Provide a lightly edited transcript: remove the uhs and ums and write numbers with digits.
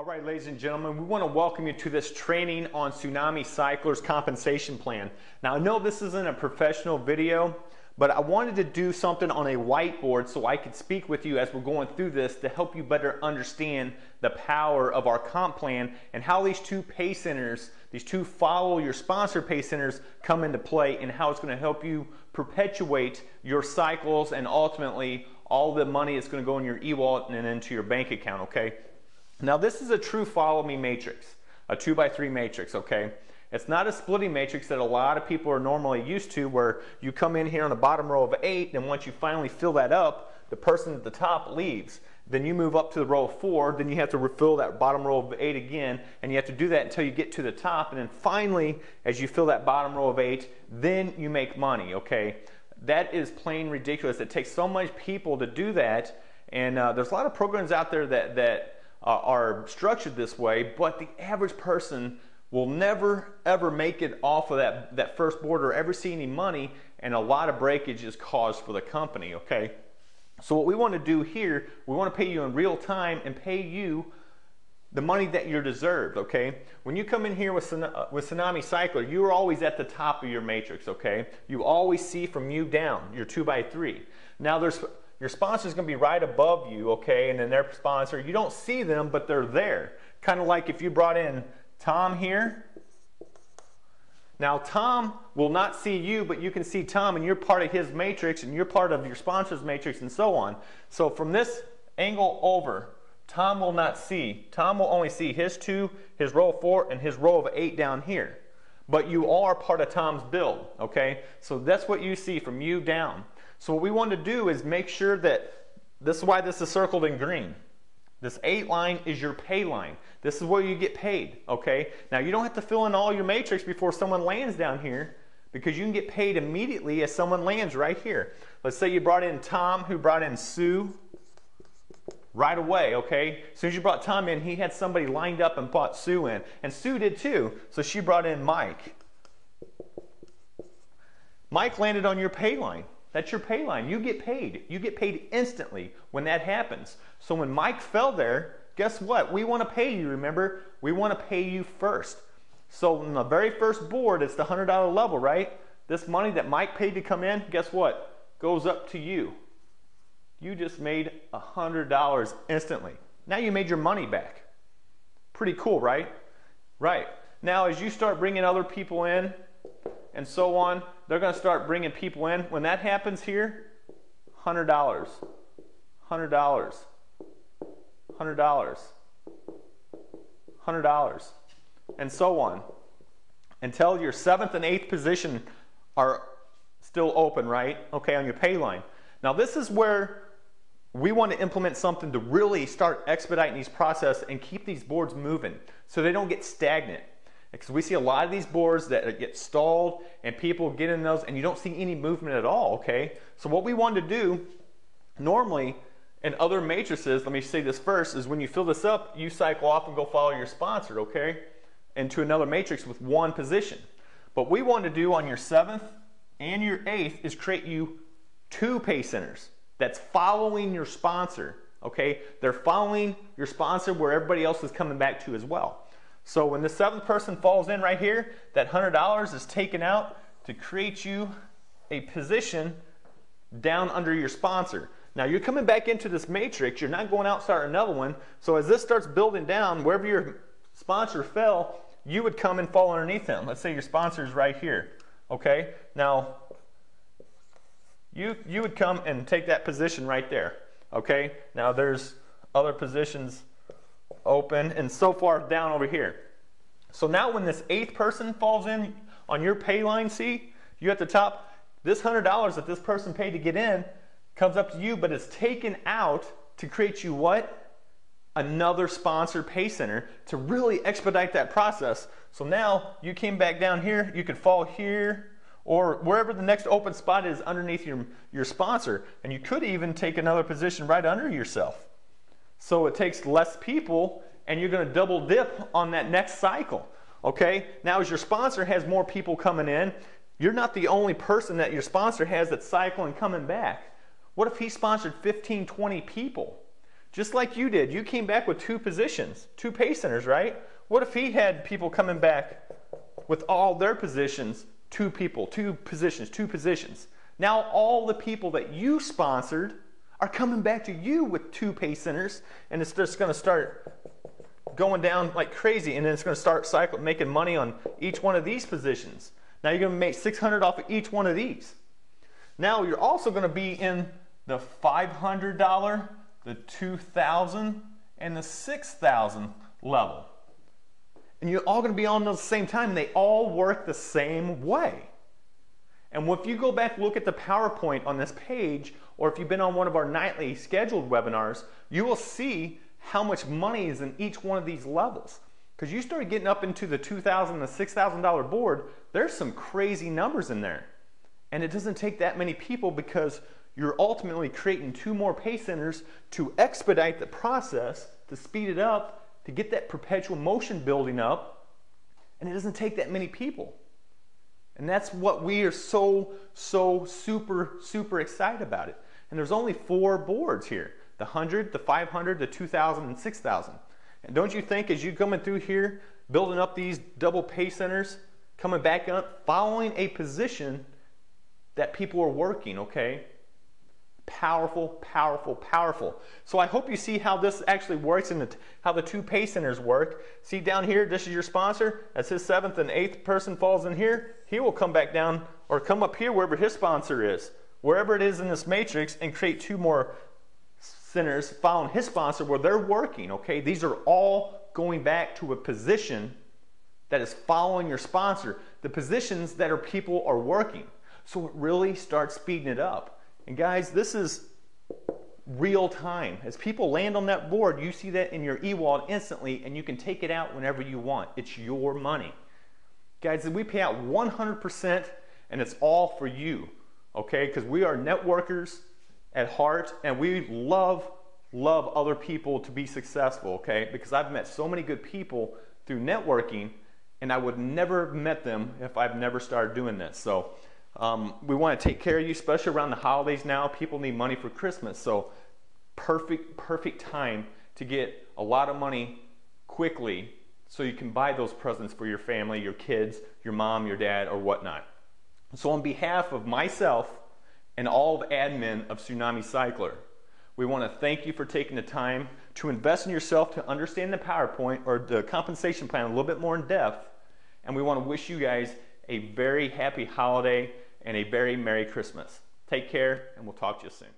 All right, ladies and gentlemen, we want to welcome you to this training on Tsunami Cycler's compensation plan. Now, I know this isn't a professional video, but I wanted to do something on a whiteboard so I could speak with you as we're going through this to help you better understand the power of our comp plan and how these two pay centers, these two follow your sponsor pay centers come into play and how it's going to help you perpetuate your cycles and ultimately all the money is going to go in your e-wallet and into your bank account, okay? Now this is a true follow me matrix, a 2x3 matrix, okay? It's not a splitting matrix that a lot of people are normally used to where you come in here on the bottom row of 8 and once you finally fill that up, the person at the top leaves. Then you move up to the row of 4, then you have to refill that bottom row of 8 again, and you have to do that until you get to the top, and then finally, as you fill that bottom row of 8, then you make money, okay? That is plain ridiculous. It takes so much people to do that, and there's a lot of programs out there that are structured this way, but the average person will never ever make it off of that first board or ever see any money, and a lot of breakage is caused for the company, okay? So what we want to do here, we want to pay you in real time and pay you the money that you're deserved, okay? When you come in here with Tsunami Cycler, you are always at the top of your matrix, okay? You always see from you down, your 2x3. Now your sponsor is going to be right above you, okay, and then their sponsor, you don't see them, but they're there. Kind of like if you brought in Tom here. Now Tom will not see you, but you can see Tom, and you're part of his matrix, and you're part of your sponsor's matrix, and so on. So from this angle over, Tom will not see. Tom will only see his 2, his row of 4, and his row of 8 down here. But you are part of Tom's build, okay? So that's what you see from you down. So what we want to do is make sure that, this is why this is circled in green. This 8 line is your pay line. This is where you get paid, okay? Now you don't have to fill in all your matrix before someone lands down here because you can get paid immediately as someone lands right here. Let's say you brought in Tom who brought in Sue right away, okay? As soon as you brought Tom in, he had somebody lined up and brought Sue in. And Sue did too, so she brought in Mike. Mike landed on your pay line. That's your pay line. You get paid. You get paid instantly when that happens. So when Mike fell there, guess what? We want to pay you, remember? We want to pay you first. So on the very first board, it's the $100 level, right? This money that Mike paid to come in, guess what? Goes up to you. You just made $100 instantly. Now you made your money back. Pretty cool, right? Right. Now as you start bringing other people in and so on, they're going to start bringing people in. When that happens here, $100, $100, $100, $100, and so on, until your 7th and 8th position are still open, right? Okay, on your pay line. Now this is where we want to implement something to really start expediting these processes and keep these boards moving so they don't get stagnant. Because we see a lot of these boards that get stalled and people get in those and you don't see any movement at all, okay? So what we want to do normally in other matrices, let me say this first, is when you fill this up, you cycle off and go follow your sponsor, okay? Into another matrix with one position. But what we want to do on your 7th and your 8th is create you 2 pay centers that's following your sponsor, okay? They're following your sponsor where everybody else is coming back to as well. So when the 7th person falls in right here, that $100 is taken out to create you a position down under your sponsor. Now you're coming back into this matrix, you're not going out starting another one, so as this starts building down, wherever your sponsor fell, you would come and fall underneath him. Let's say your sponsor is right here, okay? Now, you would come and take that position right there, okay? Now there's other positions open and so far down over here. So now when this 8th person falls in on your pay line, see, you at the top, this $100 that this person paid to get in comes up to you, but it's taken out to create you what? Another sponsor pay center to really expedite that process. So now you came back down here, you could fall here or wherever the next open spot is underneath your sponsor, and you could even take another position right under yourself. So it takes less people and you're going to double dip on that next cycle, okay? Now as your sponsor has more people coming in, you're not the only person that your sponsor has that's cycling coming back. What if he sponsored 15, 20 people? just like you did. You came back with 2 positions, 2 pay centers, right? What if he had people coming back with all their positions, 2 people, 2 positions, 2 positions? Now all the people that you sponsored are coming back to you with 2 pay centers, and it's just going to start going down like crazy, and then it's going to start making money on each one of these positions. Now you're going to make $600 off of each one of these. Now you're also going to be in the $500, the $2,000, and the $6,000 level. And you're all going to be on those at the same time, and they all work the same way. And if you go back and look at the PowerPoint on this page, or if you've been on one of our nightly scheduled webinars, you will see how much money is in each one of these levels. Because you start getting up into the $2,000, the $6,000 board, there's some crazy numbers in there. And it doesn't take that many people, because you're ultimately creating 2 more pay centers to expedite the process, to speed it up, to get that perpetual motion building up. And it doesn't take that many people. And that's what we are so super excited about it. And there's only 4 boards here: the 100, the 500, the 2,000, and 6,000. And don't you think, as you coming through here, building up these double pay centers, coming back up, following a position that people are working, okay? Powerful, powerful, powerful. So I hope you see how this actually works, and how the 2 pay centers work. See down here, this is your sponsor. As his 7th and 8th person falls in here, he will come back down, or come up here wherever his sponsor is, wherever it is in this matrix, and create 2 more centers following his sponsor where they're working, okay? These are all going back to a position that is following your sponsor, the positions that people are working. So it really starts speeding it up. And guys, this is real time. As people land on that board, you see that in your e-wallet instantly, and you can take it out whenever you want. It's your money. Guys, we pay out 100%, and it's all for you, okay? Because we are networkers at heart, and we love other people to be successful, okay? Because I've met so many good people through networking, and I would never have met them if I've never started doing this. So we want to take care of you, especially around the holidays now. People need money for Christmas, so perfect time to get a lot of money quickly, so you can buy those presents for your family, your kids, your mom, your dad, or whatnot. So on behalf of myself and all the admin of Tsunami Cycler, we want to thank you for taking the time to invest in yourself, to understand the PowerPoint or the compensation plan a little bit more in depth. And we want to wish you guys a very happy holiday and a very Merry Christmas. Take care, and we'll talk to you soon.